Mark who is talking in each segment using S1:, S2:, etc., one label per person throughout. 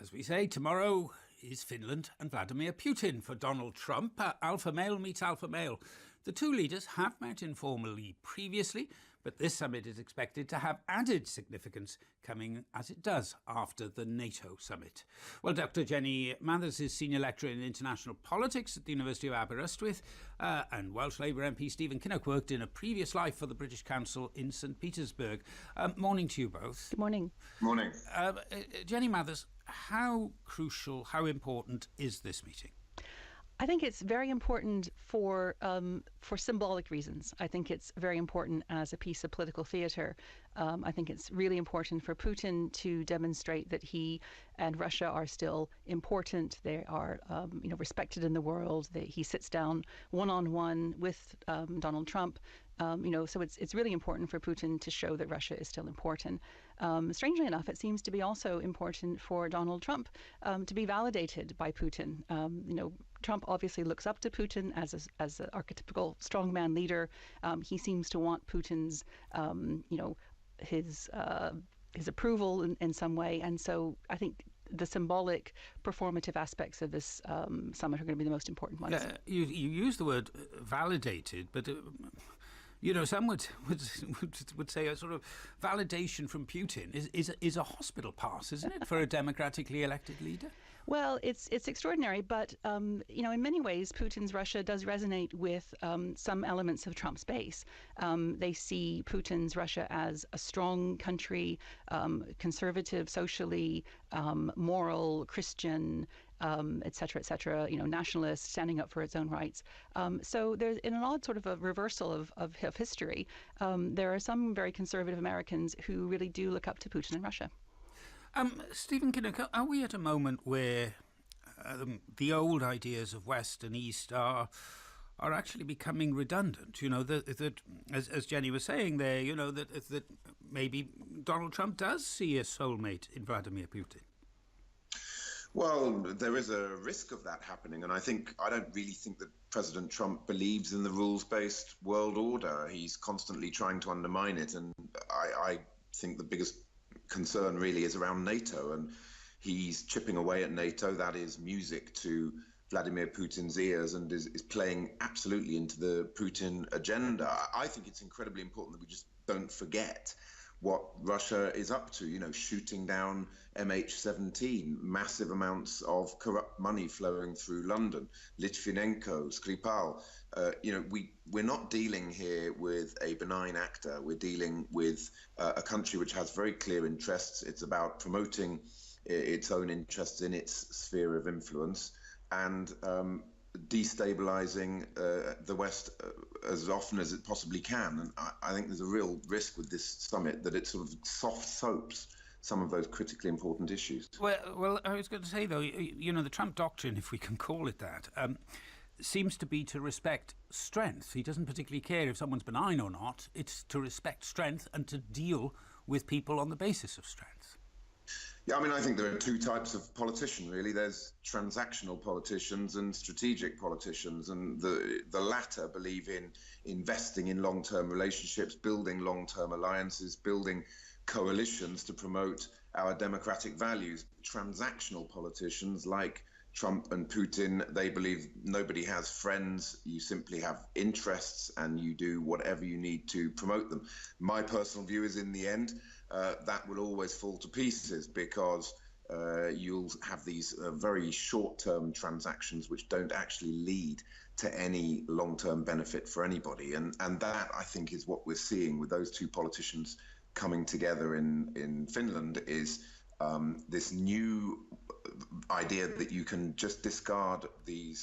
S1: As we say, tomorrow is Finland and Vladimir Putin for Donald Trump. Alpha male meets alpha male. The two leaders have met informally previously, but this summit is expected to have added significance, coming as it does after the NATO summit. Well, Dr. Jenny Mathers is Senior Lecturer in International Politics at the University of Aberystwyth, and Welsh Labour MP Stephen Kinnock worked in a previous life for the British Council in St Petersburg. Morning to you both.
S2: Good morning.
S3: Morning.
S1: Jenny Mathers, how crucial, how important is this meeting?
S2: I think it's very important for symbolic reasons. I think it's very important as a piece of political theatre. I think it's really important for Putin to demonstrate that he and Russia are still important. They are, respected in the world. He sits down one-on-one with Donald Trump. So it's really important for Putin to show that Russia is still important. Strangely enough, it seems to be also important for Donald Trump to be validated by Putin. Trump obviously looks up to Putin as an archetypical strongman leader. He seems to want Putin's, his approval in some way. And so I think the symbolic, performative aspects of this summit are going to be the most important ones.
S1: You use the word validated, but some would say a sort of validation from Putin is a hospital pass, isn't it, for a democratically elected leader?
S2: Well, it's extraordinary, but in many ways, Putin's Russia does resonate with some elements of Trump's base. They see Putin's Russia as a strong country, conservative, socially, moral, Christian, et cetera, nationalist, standing up for its own rights. So there's, in an odd sort of a reversal of history, there are some very conservative Americans who really do look up to Putin and Russia.
S1: Stephen Kinnock, are we at a moment where the old ideas of West and East are actually becoming redundant? That as Jenny was saying there, that maybe Donald Trump does see a soulmate in Vladimir Putin?
S3: Well, there is a risk of that happening, and I don't really think that President Trump believes in the rules-based world order. He's constantly trying to undermine it, and I think the biggest concern really is around NATO, and he's chipping away at NATO. That is music to Vladimir Putin's ears and is playing absolutely into the Putin agenda. I think it's incredibly important that we just don't forget what Russia is up to, shooting down MH17, massive amounts of corrupt money flowing through London, Litvinenko, Skripal. We're not dealing here with a benign actor. We're dealing with a country which has very clear interests. It's about promoting its own interests in its sphere of influence and destabilizing the West as often as it possibly can. And I think there's a real risk with this summit that it sort of soft soaps some of those critically important issues.
S1: Well, I was going to say, though, the Trump doctrine, if we can call it that, seems to be to respect strength. He doesn't particularly care if someone's benign or not. It's to respect strength and to deal with people on the basis of strength.
S3: Yeah, I think there are two types of politician, really. There's transactional politicians and strategic politicians, and the latter believe in investing in long-term relationships, building long-term alliances, building coalitions to promote our democratic values. Transactional politicians like Trump and Putin, they believe nobody has friends, you simply have interests and you do whatever you need to promote them. My personal view is, in the end, that will always fall to pieces, because you'll have these very short-term transactions which don't actually lead to any long-term benefit for anybody. And that, I think, is what we're seeing with those two politicians coming together in Finland, is this new idea that you can just discard the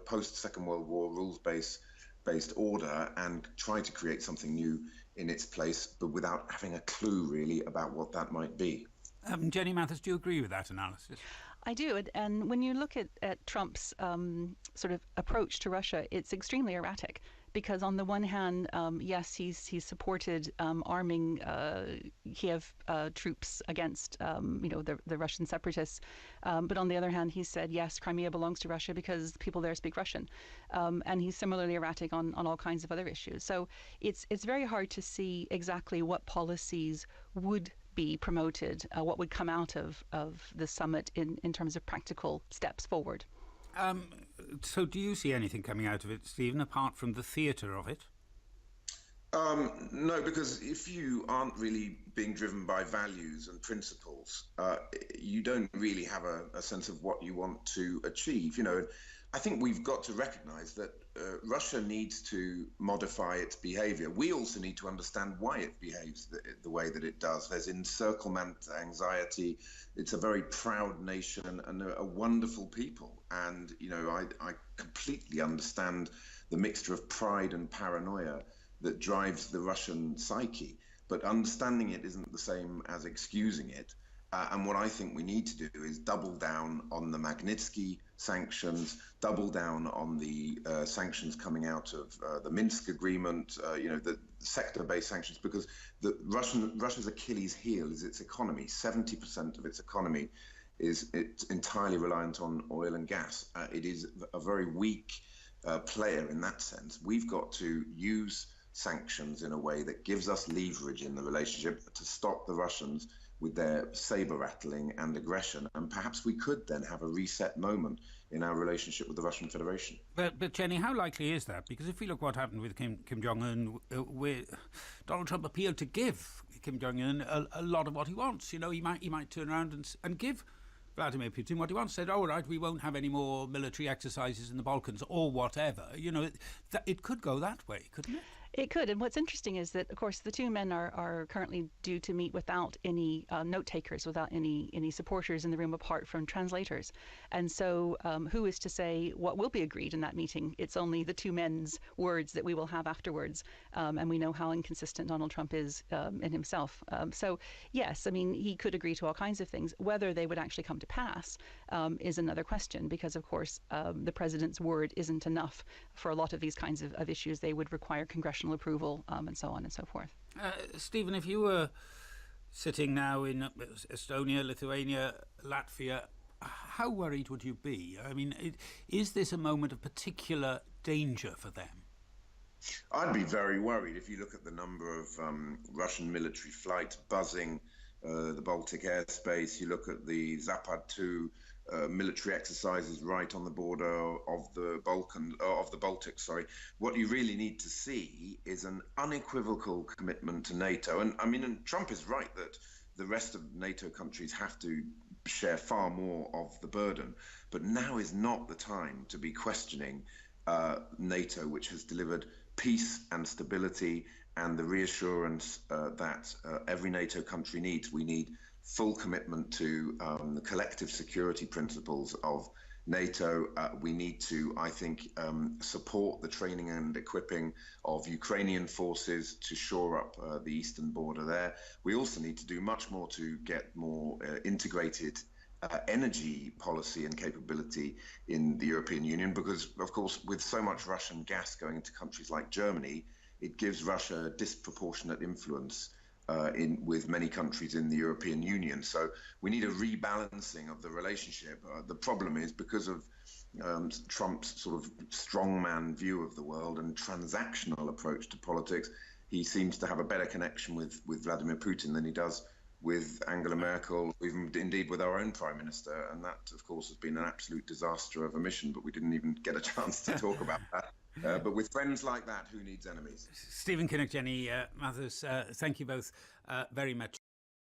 S3: post-Second World War rules-based order and try to create something new in its place, but without having a clue really about what that might be.
S1: Jenny Mathers, do you agree with that analysis?
S2: I do, and when you look at Trump's sort of approach to Russia, it's extremely erratic. Because on the one hand, yes, he's supported arming Kiev troops against the Russian separatists, but on the other hand, he said yes, Crimea belongs to Russia because people there speak Russian, and he's similarly erratic on all kinds of other issues. So it's very hard to see exactly what policies would be promoted? What would come out of the summit in terms of practical steps forward?
S1: So do you see anything coming out of it, Stephen, apart from the theatre of it?
S3: No, because if you aren't really being driven by values and principles, you don't really have a sense of what you want to achieve. I think we've got to recognize that Russia needs to modify its behavior. We also need to understand why it behaves the way that it does. There's encirclement anxiety. It's a very proud nation and a wonderful people. And, I completely understand the mixture of pride and paranoia that drives the Russian psyche. But understanding it isn't the same as excusing it. And what I think we need to do is double down on the Magnitsky sanctions, double down on the sanctions coming out of the Minsk agreement, the sector-based sanctions, because Russia's Achilles heel is its economy. 70% of its economy it's entirely reliant on oil and gas. It is a very weak player in that sense. We've got to use sanctions in a way that gives us leverage in the relationship to stop the Russians with their saber rattling and aggression, and perhaps we could then have a reset moment in our relationship with the Russian Federation.
S1: But Jenny, how likely is that? Because if you look what happened with Kim Jong-un, Donald Trump appeared to give Kim Jong-un a lot of what he wants. He might turn around and give Vladimir Putin what he wants. Said, "Oh, right, we won't have any more military exercises in the Balkans," or whatever. It could go that way, couldn't it?
S2: It could. And what's interesting is that, of course, the two men are currently due to meet without any note takers, without any supporters in the room apart from translators. And so who is to say what will be agreed in that meeting? It's only the two men's words that we will have afterwards. And we know how inconsistent Donald Trump is in himself. So, yes, I mean, he could agree to all kinds of things. Whether they would actually come to pass is another question, because, of course, the president's word isn't enough for a lot of these kinds of issues. They would require congressional approval and so on and so forth.
S1: Stephen, if you were sitting now in Estonia, Lithuania, Latvia, how worried would you be? I mean, is this a moment of particular danger for them?
S3: I'd be very worried if you look at the number of Russian military flights buzzing the Baltic airspace. You look at the Zapad 2 military exercises right on the border of the Baltic. What you really need to see is an unequivocal commitment to NATO. And Trump is right that the rest of NATO countries have to share far more of the burden. But now is not the time to be questioning NATO, which has delivered peace and stability and the reassurance that every NATO country needs. We need full commitment to the collective security principles of NATO. We need to, I think, support the training and equipping of Ukrainian forces to shore up the eastern border there. We also need to do much more to get more integrated energy policy and capability in the European Union, because, of course, with so much Russian gas going into countries like Germany, it gives Russia disproportionate influence with many countries in the European Union. So we need a rebalancing of the relationship. The problem is, because of Trump's sort of strongman view of the world and transactional approach to politics, he seems to have a better connection with Vladimir Putin than he does with Angela Merkel, even indeed with our own Prime Minister. And that, of course, has been an absolute disaster of a mission, but we didn't even get a chance to talk about that. But with friends like that, who needs enemies?
S1: Stephen Kinnock, Jenny Mathers, thank you both very much.